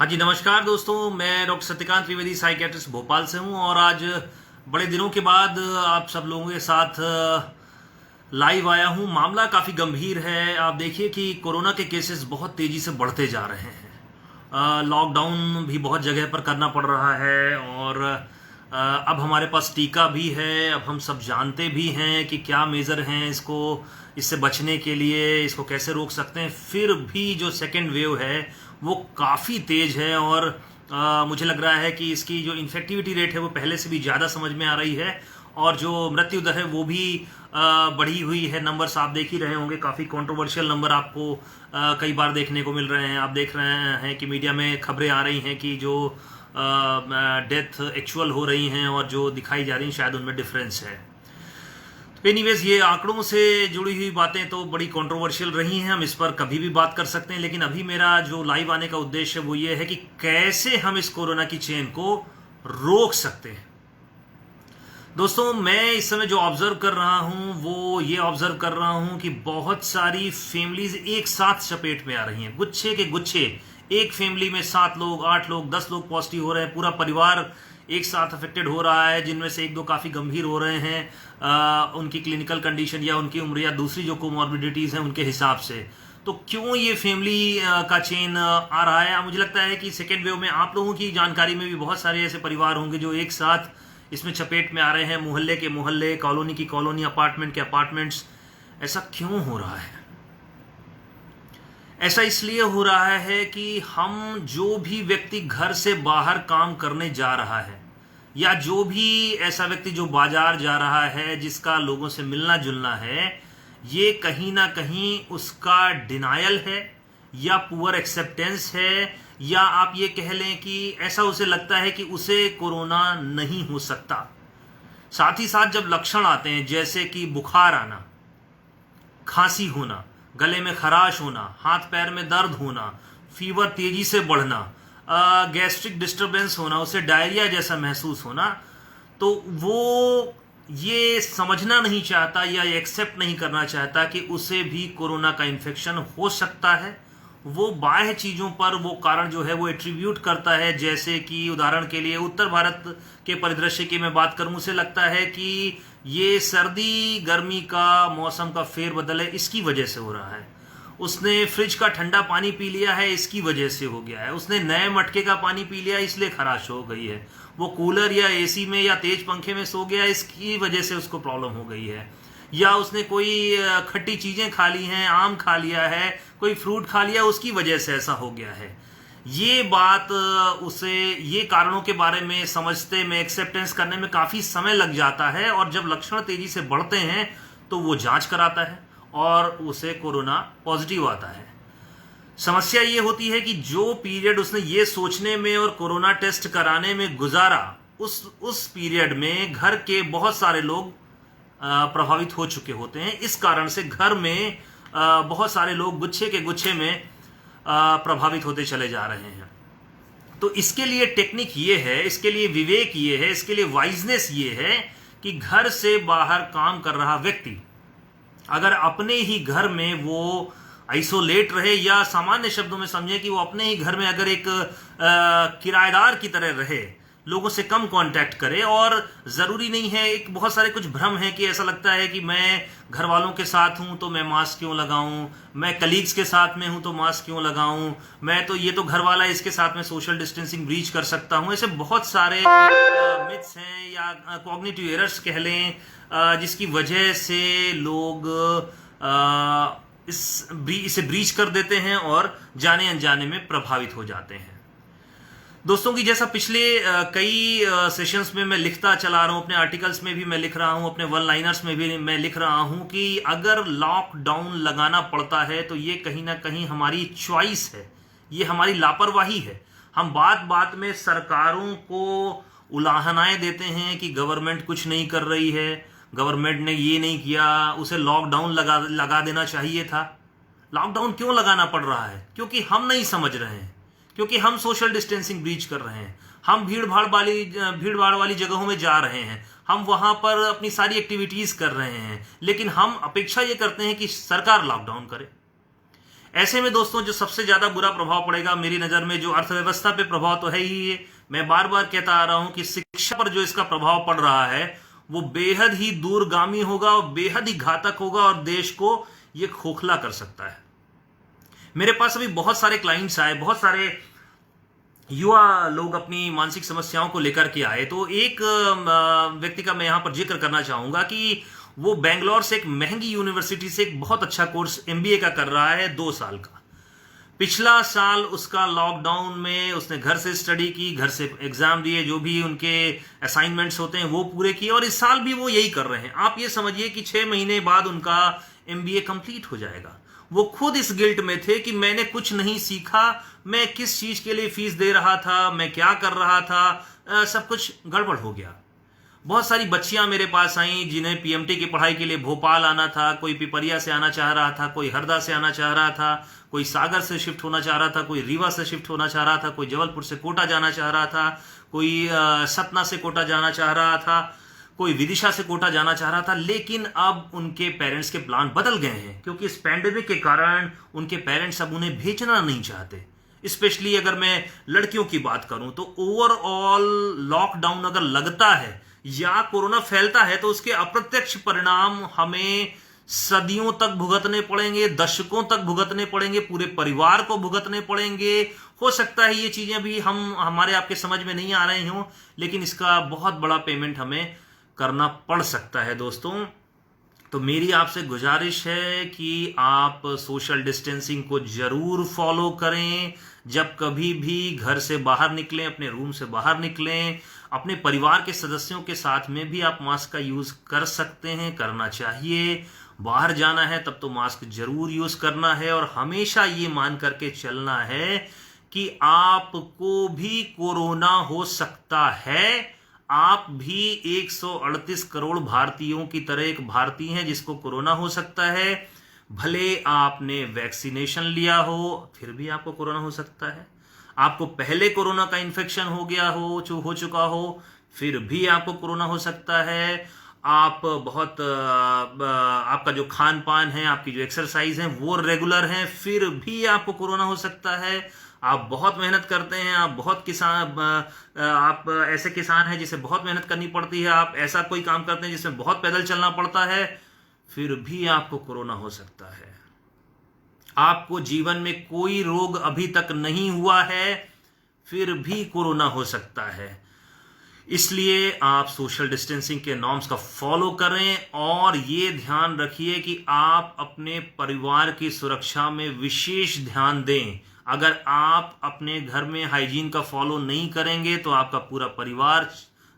हाँ जी, नमस्कार दोस्तों। मैं डॉक्टर सत्यकांत त्रिवेदी, साइकियाट्रिस्ट भोपाल से हूँ और आज बड़े दिनों के बाद आप सब लोगों के साथ लाइव आया हूँ। मामला काफ़ी गंभीर है। आप देखिए कि कोरोना के केसेस बहुत तेज़ी से बढ़ते जा रहे हैं। लॉकडाउन भी बहुत जगह पर करना पड़ रहा है और अब हमारे पास टीका भी है। अब हम सब जानते भी हैं कि क्या मेज़र हैं इससे बचने के लिए, इसको कैसे रोक सकते हैं। फिर भी जो सेकेंड वेव है वो काफ़ी तेज़ है और मुझे लग रहा है कि इसकी जो इन्फेक्टिविटी रेट है वो पहले से भी ज़्यादा समझ में आ रही है और जो मृत्यु दर है वो भी बढ़ी हुई है। नंबर्स आप देख ही रहे होंगे, काफ़ी कंट्रोवर्शियल नंबर आपको कई बार देखने को मिल रहे हैं। आप देख रहे हैं कि मीडिया में खबरें आ रही हैं कि जो डेथ एक्चुअल हो रही हैं और जो दिखाई जा रही हैं शायद उनमें डिफरेंस है। एनीवेज, ये आंकड़ों से जुड़ी हुई बातें तो बड़ी कंट्रोवर्शियल रही हैं, हम इस पर कभी भी बात कर सकते हैं। लेकिन अभी मेरा जो लाइव आने का उद्देश्य है वो ये है कि कैसे हम इस कोरोना की चेन को रोक सकते हैं। दोस्तों, मैं इस समय जो ऑब्जर्व कर रहा हूं वो ये ऑब्जर्व कर रहा हूं कि बहुत सारी फैमिलीज एक साथ चपेट में आ रही हैं। गुच्छे के गुच्छे, एक फैमिली में 7 लोग, 8 लोग, 10 लोग पॉजिटिव हो रहे हैं। पूरा परिवार एक साथ अफेक्टेड हो रहा है, जिनमें से 1-2 काफ़ी गंभीर हो रहे हैं उनकी क्लिनिकल कंडीशन या उनकी उम्र या दूसरी जो कोमॉर्बिडिटीज़ हैं उनके हिसाब से। तो क्यों ये फैमिली का चेन आ रहा है? मुझे लगता है कि सेकेंड वेव में आप लोगों की जानकारी में भी बहुत सारे ऐसे परिवार होंगे जो एक साथ इसमें चपेट में आ रहे हैं। मोहल्ले के मोहल्ले, कॉलोनी की कॉलोनी, अपार्टमेंट के अपार्टमेंट्स। ऐसा क्यों हो रहा है? ऐसा इसलिए हो रहा है कि हम जो भी व्यक्ति घर से बाहर काम करने जा रहा है या जो भी ऐसा व्यक्ति जो बाजार जा रहा है, जिसका लोगों से मिलना जुलना है, ये कहीं ना कहीं उसका डिनायल है या पुअर एक्सेप्टेंस है, या आप ये कह लें कि ऐसा उसे लगता है कि उसे कोरोना नहीं हो सकता। साथ ही साथ जब लक्षण आते हैं जैसे कि बुखार आना, खांसी होना, गले में खराश होना, हाथ पैर में दर्द होना, फीवर तेजी से बढ़ना, गैस्ट्रिक डिस्टरबेंस होना, उसे डायरिया जैसा महसूस होना, तो वो ये समझना नहीं चाहता या एक्सेप्ट नहीं करना चाहता कि उसे भी कोरोना का इन्फेक्शन हो सकता है। वो बाह्य चीज़ों पर वो कारण जो है वो एट्रीब्यूट करता है। जैसे कि उदाहरण के लिए उत्तर भारत के परिदृश्य की मैं बात करूं, उसे लगता है कि ये सर्दी गर्मी का मौसम का फेरबदल है, इसकी वजह से हो रहा है। उसने फ्रिज का ठंडा पानी पी लिया है, इसकी वजह से हो गया है। उसने नए मटके का पानी पी लिया, इसलिए खराश हो गई है। वो कूलर या एसी में या तेज पंखे में सो गया, इसकी वजह से उसको प्रॉब्लम हो गई है। या उसने कोई खट्टी चीज़ें खा ली हैं, आम खा लिया है, कोई फ्रूट खा लिया, उसकी वजह से ऐसा हो गया है। ये बात उसे ये कारणों के बारे में समझते में, एक्सेप्टेंस करने में काफ़ी समय लग जाता है और जब लक्षण तेज़ी से बढ़ते हैं तो वो जांच कराता है और उसे कोरोना पॉजिटिव आता है। समस्या ये होती है कि जो पीरियड उसने ये सोचने में और कोरोना टेस्ट कराने में गुजारा, उस पीरियड में घर के बहुत सारे लोग प्रभावित हो चुके होते हैं। इस कारण से घर में बहुत सारे लोग गुच्छे के गुच्छे में प्रभावित होते चले जा रहे हैं। तो इसके लिए टेक्निक ये है, इसके लिए विवेक ये है, इसके लिए वाइजनेस ये है कि घर से बाहर काम कर रहा व्यक्ति अगर अपने ही घर में वो आइसोलेट रहे, या सामान्य शब्दों में समझे कि वो अपने ही घर में अगर एक किराएदार की तरह रहे, लोगों से कम कांटेक्ट करे। और ज़रूरी नहीं है, एक बहुत सारे कुछ भ्रम है कि ऐसा लगता है कि मैं घर वालों के साथ हूं तो मैं मास्क क्यों लगाऊं, मैं कलीग्स के साथ में हूं तो मास्क क्यों लगाऊं, मैं तो ये तो घर वाला है, इसके साथ में सोशल डिस्टेंसिंग ब्रीच कर सकता हूं। ऐसे बहुत सारे मिथ्स हैं या कॉग्निटिव एरर्स कह लें, जिसकी वजह से लोग इसे ब्रीच कर देते हैं और जाने अनजाने में प्रभावित हो जाते हैं। दोस्तों की जैसा पिछले कई सेशंस में मैं लिखता चला रहा हूं, अपने आर्टिकल्स में भी मैं लिख रहा हूं, अपने वन लाइनर्स में भी मैं लिख रहा हूं कि अगर लॉकडाउन लगाना पड़ता है तो ये कहीं ना कहीं हमारी चॉइस है, ये हमारी लापरवाही है। हम बात बात में सरकारों को उलाहनाएं देते हैं कि गवर्नमेंट कुछ नहीं कर रही है, गवर्नमेंट ने ये नहीं किया, उसे लॉकडाउन लगा देना चाहिए था। लॉकडाउन क्यों लगाना पड़ रहा है? क्योंकि हम नहीं समझ रहे हैं, क्योंकि हम सोशल डिस्टेंसिंग ब्रीच कर रहे हैं, हम भीड़ भाड़ वाली जगहों में जा रहे हैं, हम वहां पर अपनी सारी एक्टिविटीज कर रहे हैं, लेकिन हम अपेक्षा ये करते हैं कि सरकार लॉकडाउन करे। ऐसे में दोस्तों जो सबसे ज्यादा बुरा प्रभाव पड़ेगा मेरी नजर में, जो अर्थव्यवस्था पे प्रभाव तो है ही है, मैं बार बार कहता आ रहा हूं कि शिक्षा पर जो इसका प्रभाव पड़ रहा है वो बेहद ही दूरगामी होगा और बेहद ही घातक होगा और देश को ये खोखला कर सकता है। मेरे पास अभी बहुत सारे क्लाइंट्स आए, बहुत सारे युवा लोग अपनी मानसिक समस्याओं को लेकर के आए। तो एक व्यक्ति का मैं यहां पर जिक्र करना चाहूंगा कि वो बेंगलोर से एक महंगी यूनिवर्सिटी से एक बहुत अच्छा कोर्स एमबीए का कर रहा है, 2 साल का। पिछला साल उसका लॉकडाउन में उसने घर से स्टडी की, घर से एग्जाम दिए, जो भी उनके असाइनमेंट्स होते हैं वो पूरे किए, और इस साल भी वो यही कर रहे हैं। आप ये समझिए कि 6 महीने बाद उनका एमबीए कंप्लीट हो जाएगा। वो खुद इस गिल्ट में थे कि मैंने कुछ नहीं सीखा, मैं किस चीज के लिए फीस दे रहा था, मैं क्या कर रहा था, सब कुछ गड़बड़ हो गया। बहुत सारी बच्चियां मेरे पास आई जिन्हें पीएमटी की पढ़ाई के लिए भोपाल आना था, कोई पिपरिया से आना चाह रहा था, कोई हरदा से आना चाह रहा था, कोई सागर से शिफ्ट होना चाह रहा था, कोई रीवा से शिफ्ट होना चाह रहा था, कोई जबलपुर से कोटा जाना चाह रहा था, कोई सतना से कोटा जाना चाह रहा था, कोई विदिशा से कोटा जाना चाह रहा था। लेकिन अब उनके पेरेंट्स के प्लान बदल गए हैं, क्योंकि इस पैंडेमिक के कारण उनके पेरेंट्स अब उन्हें भेजना नहीं चाहते। स्पेशली अगर मैं लड़कियों की बात करूं तो ओवरऑल लॉकडाउन अगर लगता है या कोरोना फैलता है तो उसके अप्रत्यक्ष परिणाम हमें सदियों तक भुगतने पड़ेंगे, दशकों तक भुगतने पड़ेंगे, पूरे परिवार को भुगतने पड़ेंगे। हो सकता है ये चीजें अभी हमारे आपके समझ में नहीं आ रही हों, लेकिन इसका बहुत बड़ा पेमेंट हमें करना पड़ सकता है दोस्तों। तो मेरी आपसे गुजारिश है कि आप सोशल डिस्टेंसिंग को जरूर फॉलो करें। जब कभी भी घर से बाहर निकलें, अपने रूम से बाहर निकलें, अपने परिवार के सदस्यों के साथ में भी आप मास्क का यूज कर सकते हैं, करना चाहिए। बाहर जाना है तब तो मास्क जरूर यूज करना है, और हमेशा ये मान करके चलना है कि आपको भी कोरोना हो सकता है। आप भी 138 करोड़ भारतीयों की तरह एक भारतीय हैं जिसको कोरोना हो सकता है। भले आपने वैक्सीनेशन लिया हो फिर भी आपको कोरोना हो सकता है। आपको पहले कोरोना का इन्फेक्शन हो गया हो चुका हो फिर भी आपको कोरोना हो सकता है। आप बहुत आपका जो खान पान है, आपकी जो एक्सरसाइज है वो रेगुलर है, फिर भी आपको कोरोना हो सकता है। आप बहुत मेहनत करते हैं, आप बहुत आप ऐसे किसान हैं जिसे बहुत मेहनत करनी पड़ती है, आप ऐसा कोई काम करते हैं जिसमें बहुत पैदल चलना पड़ता है, फिर भी आपको कोरोना हो सकता है। आपको जीवन में कोई रोग अभी तक नहीं हुआ है, फिर भी कोरोना हो सकता है। इसलिए आप सोशल डिस्टेंसिंग के नॉर्म्स का फॉलो करें और ये ध्यान रखिए कि आप अपने परिवार की सुरक्षा में विशेष ध्यान दें। अगर आप अपने घर में हाइजीन का फॉलो नहीं करेंगे तो आपका पूरा परिवार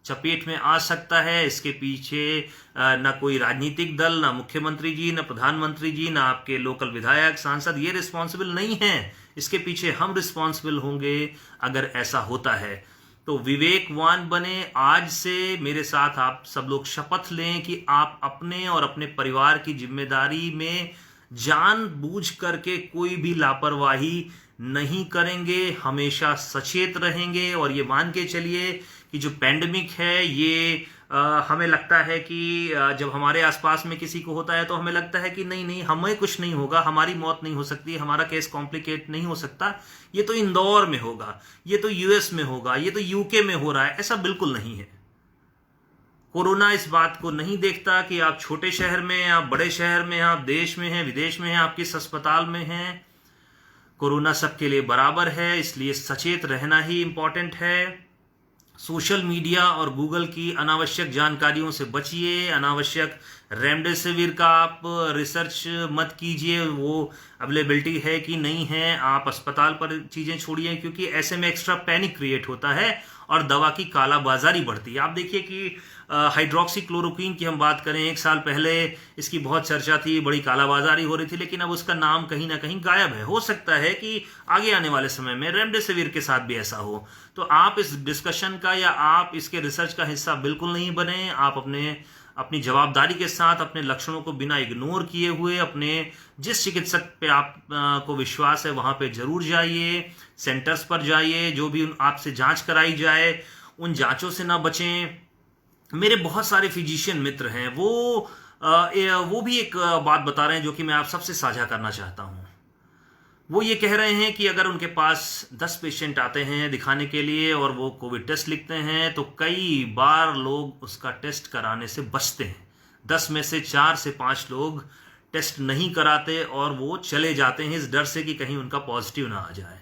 चपेट में आ सकता है। इसके पीछे ना कोई राजनीतिक दल, ना मुख्यमंत्री जी, ना प्रधानमंत्री जी, ना आपके लोकल विधायक सांसद ये रिस्पॉन्सिबल नहीं हैं। इसके पीछे हम रिस्पॉन्सिबल होंगे अगर ऐसा होता है। तो विवेकवान बने। आज से मेरे साथ आप सब लोग शपथ लें कि आप अपने और अपने परिवार की जिम्मेदारी में जानबूझ करके कोई भी लापरवाही नहीं करेंगे, हमेशा सचेत रहेंगे। और ये मान के चलिए कि जो पैंडेमिक है ये हमें लगता है कि जब हमारे आसपास में किसी को होता है तो हमें लगता है कि नहीं हमें कुछ नहीं होगा, हमारी मौत नहीं हो सकती, हमारा केस कॉम्प्लिकेट नहीं हो सकता, ये तो इंदौर में होगा, ये तो यूएस में होगा, ये तो यूके में हो रहा है। ऐसा बिल्कुल नहीं है। कोरोना इस बात को नहीं देखता कि आप छोटे शहर में हैं, आप बड़े शहर में हैं, आप देश में हैं, विदेश में हैं, आप किस अस्पताल में हैं। कोरोना सबके लिए बराबर है, इसलिए सचेत रहना ही इंपॉर्टेंट है। सोशल मीडिया और गूगल की अनावश्यक जानकारियों से बचिए। अनावश्यक रेमडेसिविर का आप रिसर्च मत कीजिए, वो अवेलेबिलिटी है कि नहीं है। आप अस्पताल पर चीज़ें छोड़िए, क्योंकि ऐसे में एक्स्ट्रा पैनिक क्रिएट होता है और दवा की कालाबाजारी बढ़ती है। आप देखिए कि हाइड्रोक्सीक्लोरोक्वीन की हम बात करें, 1 साल पहले इसकी बहुत चर्चा थी, बड़ी कालाबाजारी हो रही थी, लेकिन अब उसका नाम कहीं ना कहीं गायब है। हो सकता है कि आगे आने वाले समय में रेमडेसिविर के साथ भी ऐसा हो। तो आप इस डिस्कशन का या आप इसके रिसर्च का हिस्सा बिल्कुल नहीं बने। आप अपनी जवाबदारी के साथ अपने लक्षणों को बिना इग्नोर किए हुए अपने जिस चिकित्सक पे आप को विश्वास है वहां पे जरूर जाइए, सेंटर्स पर जाइए, जो भी आपसे जांच कराई जाए उन जांचों से ना बचें। मेरे बहुत सारे फिजिशियन मित्र हैं, वो भी एक बात बता रहे हैं जो कि मैं आप सबसे साझा करना चाहता हूं। वो ये कह रहे हैं कि अगर उनके पास 10 पेशेंट आते हैं दिखाने के लिए और वो कोविड टेस्ट लिखते हैं तो कई बार लोग उसका टेस्ट कराने से बचते हैं। 10 में से 4 से 5 लोग टेस्ट नहीं कराते और वो चले जाते हैं इस डर से कि कहीं उनका पॉजिटिव ना आ जाए।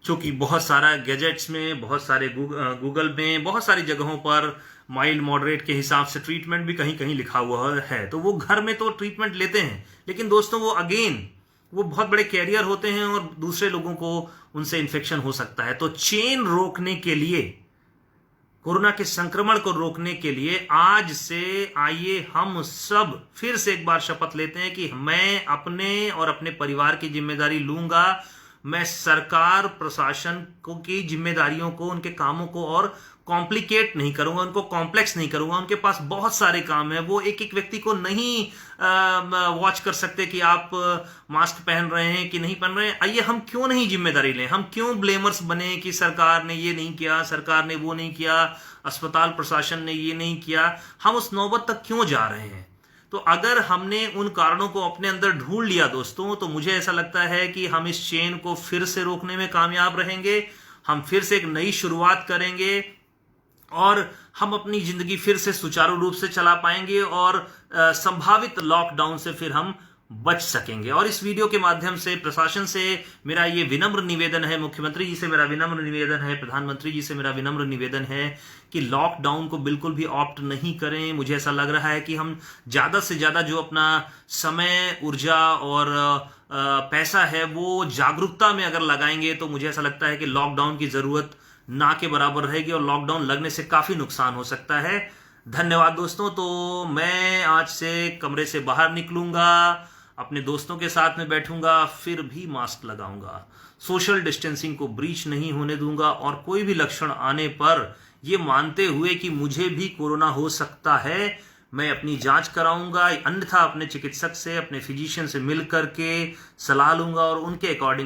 क्योंकि बहुत सारा गैजेट्स में, बहुत सारे गूगल में, बहुत सारी जगहों पर माइल्ड मॉडरेट के हिसाब से ट्रीटमेंट भी कहीं कहीं लिखा हुआ है। तो वो घर में तो ट्रीटमेंट लेते हैं, लेकिन दोस्तों वो बहुत बड़े कैरियर होते हैं और दूसरे लोगों को उनसे इन्फेक्शन हो सकता है। तो चेन रोकने के लिए, कोरोना के संक्रमण को रोकने के लिए आज से आइए हम सब फिर से एक बार शपथ लेते हैं कि मैं अपने और अपने परिवार की जिम्मेदारी लूंगा। मैं सरकार प्रशासन को की जिम्मेदारियों को, उनके कामों को और कॉम्प्लिकेट नहीं करूंगा, उनको कॉम्प्लेक्स नहीं करूंगा। उनके पास बहुत सारे काम है, वो एक एक व्यक्ति को नहीं वॉच कर सकते कि आप मास्क पहन रहे हैं कि नहीं पहन रहे हैं। आइए हम क्यों नहीं जिम्मेदारी लें, हम क्यों ब्लेमर्स बने कि सरकार ने ये नहीं किया, सरकार ने वो नहीं किया, अस्पताल प्रशासन ने ये नहीं किया। हम उस नौबत तक क्यों जा रहे हैं? तो अगर हमने उन कारणों को अपने अंदर ढूंढ लिया दोस्तों, तो मुझे ऐसा लगता है कि हम इस चेन को फिर से रोकने में कामयाब रहेंगे। हम फिर से एक नई शुरुआत करेंगे और हम अपनी जिंदगी फिर से सुचारू रूप से चला पाएंगे और संभावित लॉकडाउन से फिर हम बच सकेंगे। और इस वीडियो के माध्यम से प्रशासन से मेरा ये विनम्र निवेदन है, मुख्यमंत्री जी से मेरा विनम्र निवेदन है, प्रधानमंत्री जी से मेरा विनम्र निवेदन है कि लॉकडाउन को बिल्कुल भी ऑप्ट नहीं करें। मुझे ऐसा लग रहा है कि हम ज़्यादा से ज़्यादा जो अपना समय, ऊर्जा और पैसा है वो जागरूकता में अगर लगाएंगे तो मुझे ऐसा लगता है कि लॉकडाउन की ज़रूरत ना के बराबर रहेगी और लॉकडाउन लगने से काफ़ी नुकसान हो सकता है। धन्यवाद दोस्तों। तो मैं आज से कमरे से बाहर निकलूंगा, अपने दोस्तों के साथ में बैठूंगा, फिर भी मास्क लगाऊंगा, सोशल डिस्टेंसिंग को ब्रीच नहीं होने दूंगा और कोई भी लक्षण आने पर ये मानते हुए कि मुझे भी कोरोना हो सकता है, मैं अपनी जांच कराऊंगा। अन्यथा अपने चिकित्सक से, अपने फिजिशियन से मिल करके सलाह लूंगा और उनके अकॉर्डिंग